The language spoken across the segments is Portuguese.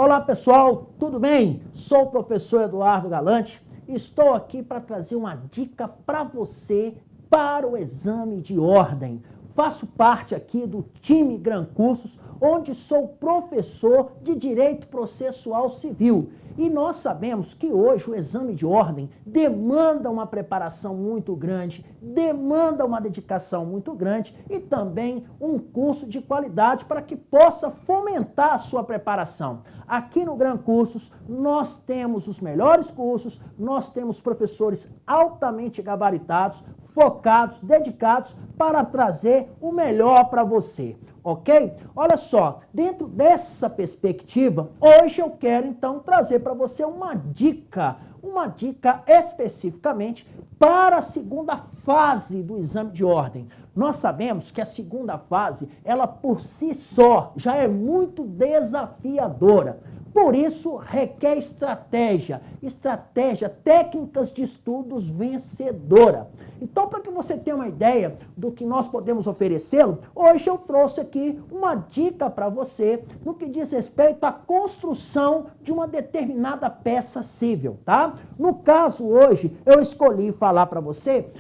Olá pessoal, tudo bem? Sou o professor Eduardo Galante e estou aqui para trazer uma dica para você para o exame de ordem. Faço parte aqui do time Gran Cursos, onde sou professor de Direito Processual Civil. E nós sabemos que hoje o exame de ordem demanda uma preparação muito grande, demanda uma dedicação muito grande e também um curso de qualidade para que possa fomentar a sua preparação. Aqui no Gran Cursos, nós temos os melhores cursos, nós temos professores altamente gabaritados, focados, dedicados para trazer o melhor para você, ok? Olha só, dentro dessa perspectiva, hoje eu quero então trazer para você uma dica especificamente para a segunda fase do exame de ordem. Nós sabemos que a segunda fase, ela por si só já é muito desafiadora. Por isso, requer estratégia, técnicas de estudos vencedora. Então, para que você tenha uma ideia do que nós podemos oferecê-lo, hoje eu trouxe aqui uma dica para você no que diz respeito à construção de uma determinada peça civil, tá? No caso, hoje, eu escolhi falar para você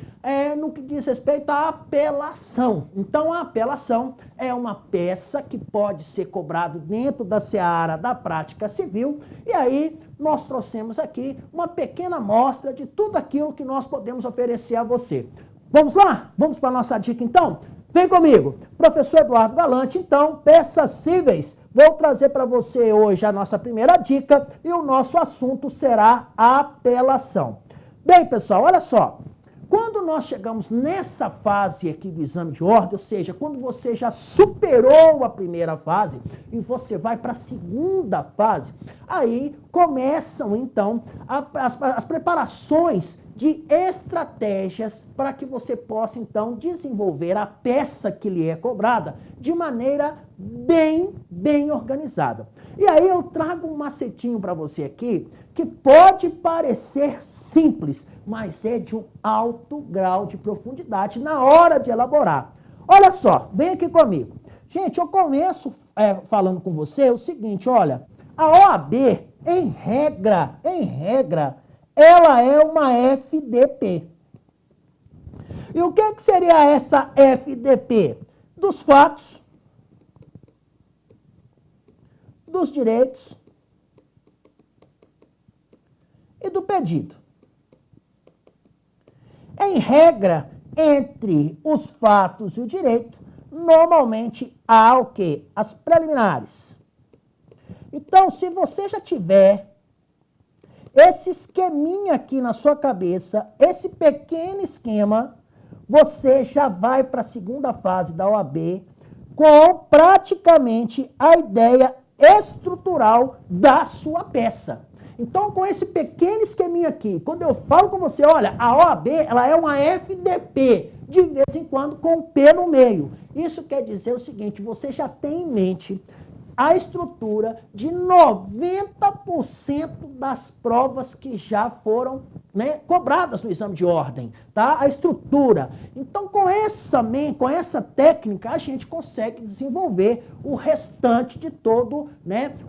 no que diz respeito à apelação. Então, a apelação é uma peça que pode ser cobrada dentro da seara da prática civil, e aí nós trouxemos aqui uma pequena amostra de tudo aquilo que nós podemos oferecer a você. Vamos lá? Vamos para a nossa dica então? Vem comigo, professor Eduardo Galante, então, peças cíveis. Vou trazer para você hoje a nossa primeira dica e o nosso assunto será a apelação. Bem, pessoal, olha só. Quando nós chegamos nessa fase aqui do exame de ordem, ou seja, quando você já superou a primeira fase e você vai para a segunda fase, aí começam então as preparações de estratégias para que você possa então desenvolver a peça que lhe é cobrada de maneira bem organizada. E aí eu trago um macetinho para você aqui que pode parecer simples, mas é de um alto grau de profundidade na hora de elaborar. Olha só, vem aqui comigo. Gente, eu começo falando com você o seguinte, olha, a OAB, em regra, ela é uma FDP. E o que seria essa FDP? Dos fatos, dos direitos e do pedido. Em regra, entre os fatos e o direito, normalmente há o quê? As preliminares. Então, se você já tiver esse esqueminha aqui na sua cabeça, esse pequeno esquema, você já vai para a segunda fase da OAB com praticamente a ideia estrutural da sua peça. Então, com esse pequeno esqueminha aqui, quando eu falo com você, olha, a OAB, ela é uma FDP, de vez em quando com P no meio. Isso quer dizer o seguinte, você já tem em mente a estrutura de 90% das provas que já foram cobradas no exame de ordem, tá? A estrutura. Então, com essa técnica, a gente consegue desenvolver o restante de todo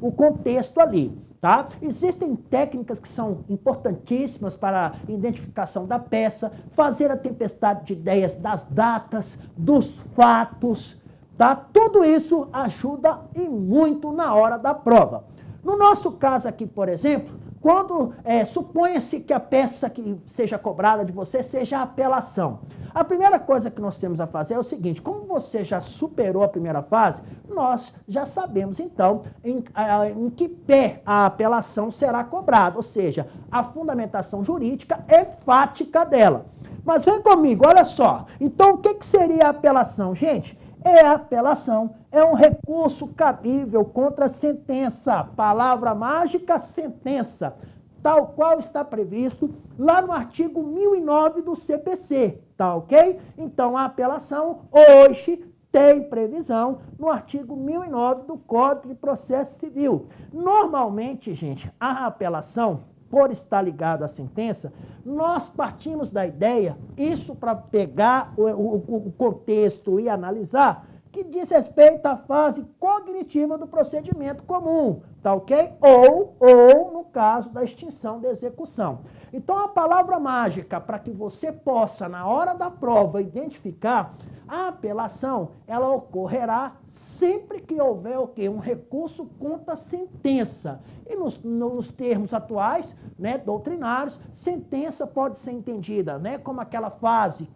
o contexto ali. Tá? Existem técnicas que são importantíssimas para a identificação da peça, fazer a tempestade de ideias das datas, dos fatos, tá? Tudo isso ajuda e muito na hora da prova. No nosso caso aqui, por exemplo, quando suponha-se que a peça que seja cobrada de você seja a apelação. A primeira coisa que nós temos a fazer é o seguinte, como você já superou a primeira fase, nós já sabemos então em que pé a apelação será cobrada, ou seja, a fundamentação jurídica é fática dela. Mas vem comigo, olha só, então o que seria a apelação, gente? A apelação é um recurso cabível contra a sentença, palavra mágica, sentença, tal qual está previsto lá no artigo 1009 do CPC, tá ok? Então, a apelação hoje tem previsão no artigo 1009 do Código de Processo Civil. Normalmente, gente, a apelação, por estar ligado à sentença, nós partimos da ideia, isso para pegar o contexto e analisar, que diz respeito à fase cognitiva do procedimento comum, tá ok? Ou no caso da extinção da execução. Então, a palavra mágica para que você possa, na hora da prova, identificar a apelação, ela ocorrerá sempre que houver o quê? Um recurso contra a sentença. E nos termos atuais, né, doutrinários, sentença pode ser entendida, né, como aquela fase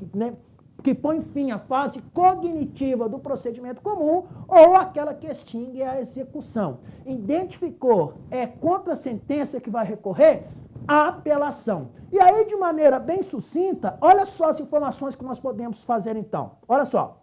que põe fim à fase cognitiva do procedimento comum ou aquela que extingue a execução. Identificou, é contra a sentença que vai recorrer? A apelação. E aí, de maneira bem sucinta, olha só as informações que nós podemos fazer então. Olha só.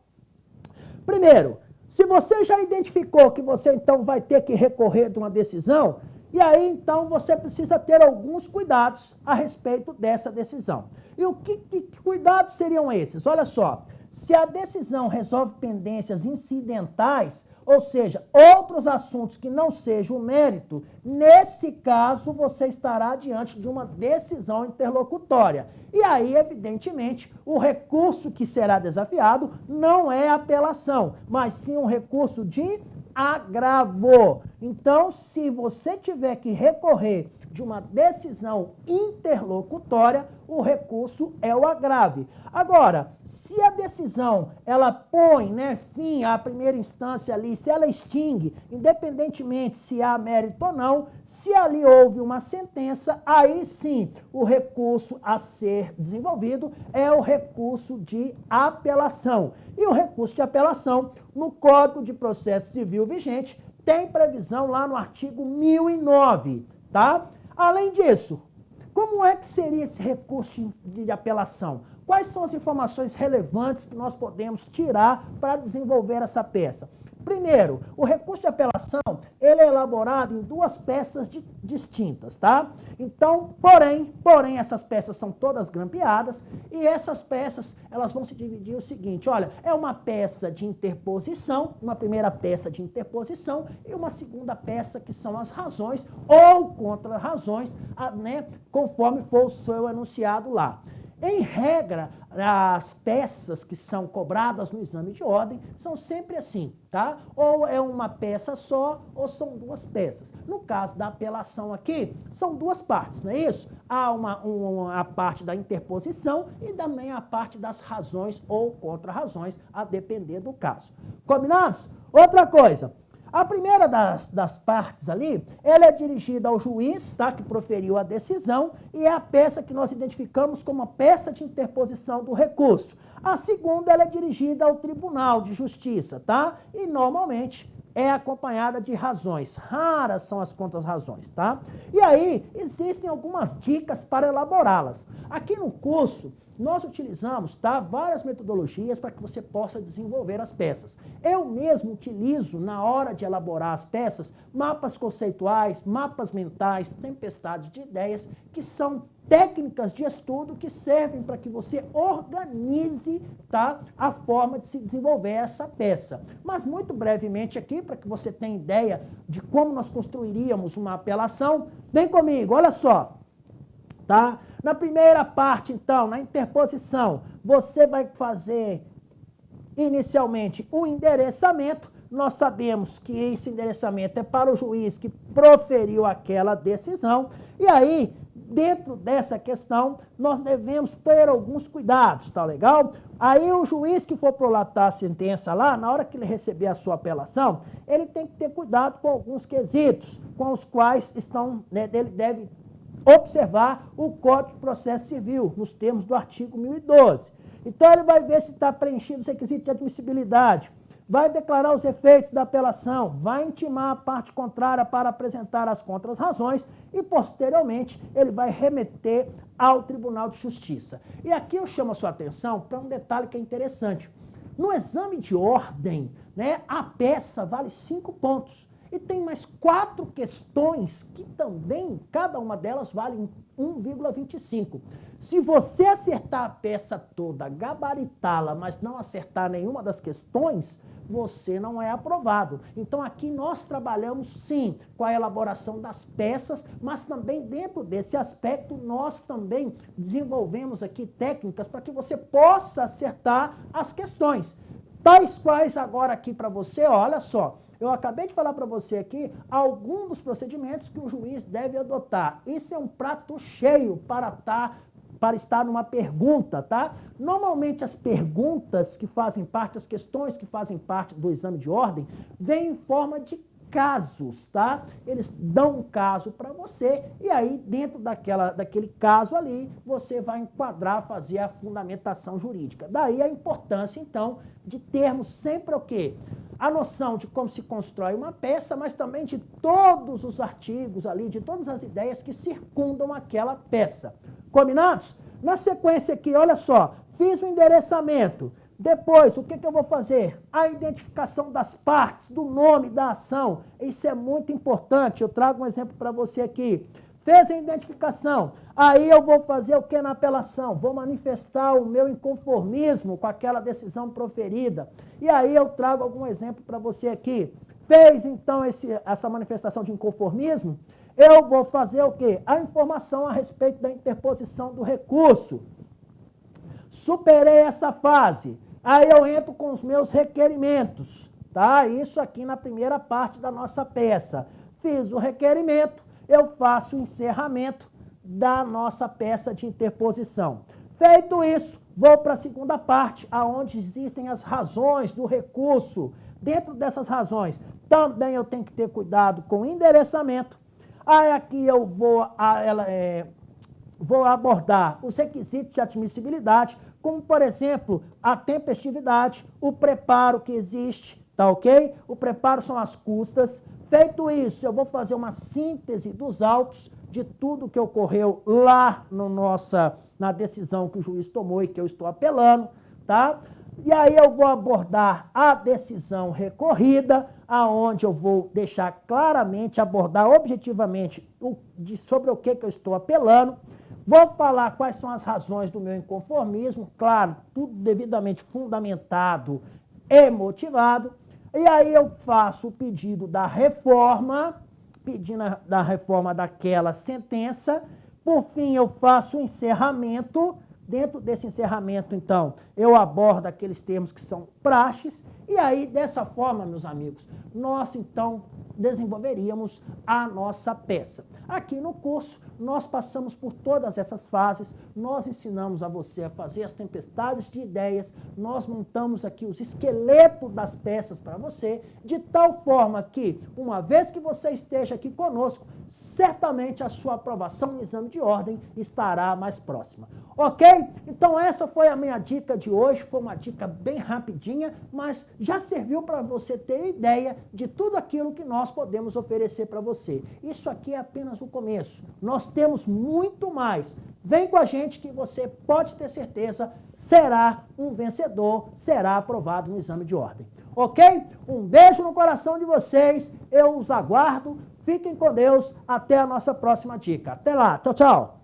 Primeiro, se você já identificou que você então vai ter que recorrer de uma decisão, e aí então você precisa ter alguns cuidados a respeito dessa decisão. E que cuidados seriam esses? Olha só, se a decisão resolve pendências incidentais, ou seja, outros assuntos que não sejam o mérito, nesse caso você estará diante de uma decisão interlocutória. E aí, evidentemente, o recurso que será desafiado não é apelação, mas sim um recurso de agravo. Então, se você tiver que recorrer de uma decisão interlocutória, o recurso é o agrave. Agora, se a decisão, ela põe, né, fim à primeira instância ali, se ela extingue, independentemente se há mérito ou não, se ali houve uma sentença, aí sim o recurso a ser desenvolvido é o recurso de apelação. E o recurso de apelação, no Código de Processo Civil vigente, tem previsão lá no artigo 1009, tá? Além disso, como é que seria esse recurso de apelação? Quais são as informações relevantes que nós podemos tirar para desenvolver essa peça? Primeiro, o recurso de apelação, ele é elaborado em duas peças distintas, tá? Então, porém, essas peças são todas grampeadas e essas peças, elas vão se dividir o seguinte, olha, é uma peça de interposição, uma primeira peça de interposição e uma segunda peça que são as razões ou contra-razões, né, conforme for o seu enunciado lá. Em regra, as peças que são cobradas no exame de ordem são sempre assim, tá? Ou é uma peça só, ou são duas peças. No caso da apelação aqui, são duas partes, não é isso? Há a parte da interposição e também a parte das razões ou contra-razões, a depender do caso. Combinados? Outra coisa. A primeira das partes ali, ela é dirigida ao juiz, tá, que proferiu a decisão, e é a peça que nós identificamos como a peça de interposição do recurso. A segunda, ela é dirigida ao Tribunal de Justiça, tá? E normalmente é acompanhada de razões. Raras são as contra-razões, tá? E aí, existem algumas dicas para elaborá-las. Aqui no curso, nós utilizamos, tá, várias metodologias para que você possa desenvolver as peças. Eu mesmo utilizo, na hora de elaborar as peças, mapas conceituais, mapas mentais, tempestade de ideias, que são técnicas de estudo que servem para que você organize, tá, a forma de se desenvolver essa peça. Mas muito brevemente aqui, para que você tenha ideia de como nós construiríamos uma apelação, vem comigo, olha só, tá? Na primeira parte, então, na interposição, você vai fazer inicialmente o endereçamento. Nós sabemos que esse endereçamento é para o juiz que proferiu aquela decisão. E aí, dentro dessa questão, nós devemos ter alguns cuidados, tá legal? Aí o juiz que for prolatar a sentença lá, na hora que ele receber a sua apelação, ele tem que ter cuidado com alguns quesitos, com os quais estão, né, ele deve observar o Código de Processo Civil, nos termos do artigo 1012. Então, ele vai ver se está preenchido os requisitos de admissibilidade, vai declarar os efeitos da apelação, vai intimar a parte contrária para apresentar as contras-razões e, posteriormente, ele vai remeter ao Tribunal de Justiça. E aqui eu chamo a sua atenção para um detalhe que é interessante. No exame de ordem, né, a peça vale 5 pontos. E tem mais 4 questões que também, cada uma delas vale 1,25. Se você acertar a peça toda, gabaritá-la, mas não acertar nenhuma das questões, você não é aprovado. Então aqui nós trabalhamos sim com a elaboração das peças, mas também dentro desse aspecto nós também desenvolvemos aqui técnicas para que você possa acertar as questões. Tais quais agora aqui para você, ó, olha só, eu acabei de falar para você aqui alguns dos procedimentos que o juiz deve adotar. Isso é um prato cheio para estar numa pergunta, tá? Normalmente as perguntas que fazem parte, as questões que fazem parte do exame de ordem, vêm em forma de casos, tá? Eles dão um caso para você e aí dentro daquele caso ali, você vai enquadrar, fazer a fundamentação jurídica. Daí a importância, então, de termos sempre o quê? A noção de como se constrói uma peça, mas também de todos os artigos ali, de todas as ideias que circundam aquela peça. Combinados? Na sequência aqui, olha só, fiz o endereçamento. Depois, o que eu vou fazer? A identificação das partes, do nome da ação. Isso é muito importante. Eu trago um exemplo para você aqui. Fez a identificação. Aí eu vou fazer o que na apelação? Vou manifestar o meu inconformismo com aquela decisão proferida. E aí eu trago algum exemplo para você aqui. Fez, então, essa manifestação de inconformismo? Eu vou fazer o quê? A informação a respeito da interposição do recurso. Superei essa fase. Aí eu entro com os meus requerimentos, tá? Isso aqui na primeira parte da nossa peça. Fiz o requerimento, eu faço o encerramento da nossa peça de interposição. Feito isso, vou para a segunda parte, aonde existem as razões do recurso. Dentro dessas razões, também eu tenho que ter cuidado com o endereçamento. Aí aqui eu vou abordar os requisitos de admissibilidade, como, por exemplo, a tempestividade, o preparo que existe, tá ok? O preparo são as custas. Feito isso, eu vou fazer uma síntese dos autos de tudo que ocorreu lá na decisão que o juiz tomou e que eu estou apelando, tá? E aí eu vou abordar a decisão recorrida, aonde eu vou deixar claramente, abordar objetivamente sobre o que eu estou apelando. Vou falar quais são as razões do meu inconformismo, claro, tudo devidamente fundamentado e motivado. E aí eu faço o pedido da reforma, pedindo da reforma daquela sentença. Por fim, eu faço o encerramento. Dentro desse encerramento, então, eu abordo aqueles termos que são praxes. E aí, dessa forma, meus amigos, nós, então, desenvolveríamos a nossa peça. Aqui no curso, nós passamos por todas essas fases, nós ensinamos a você a fazer as tempestades de ideias, nós montamos aqui os esqueletos das peças para você, de tal forma que, uma vez que você esteja aqui conosco, certamente a sua aprovação no exame de ordem estará mais próxima. Ok? Então essa foi a minha dica de hoje, foi uma dica bem rapidinha, mas já serviu para você ter ideia de tudo aquilo que nós podemos oferecer para você. Isso aqui é apenas o começo, nós temos muito mais. Vem com a gente que você pode ter certeza, será um vencedor, será aprovado no exame de ordem. Ok? Um beijo no coração de vocês, eu os aguardo, fiquem com Deus, até a nossa próxima dica. Até lá, tchau, tchau.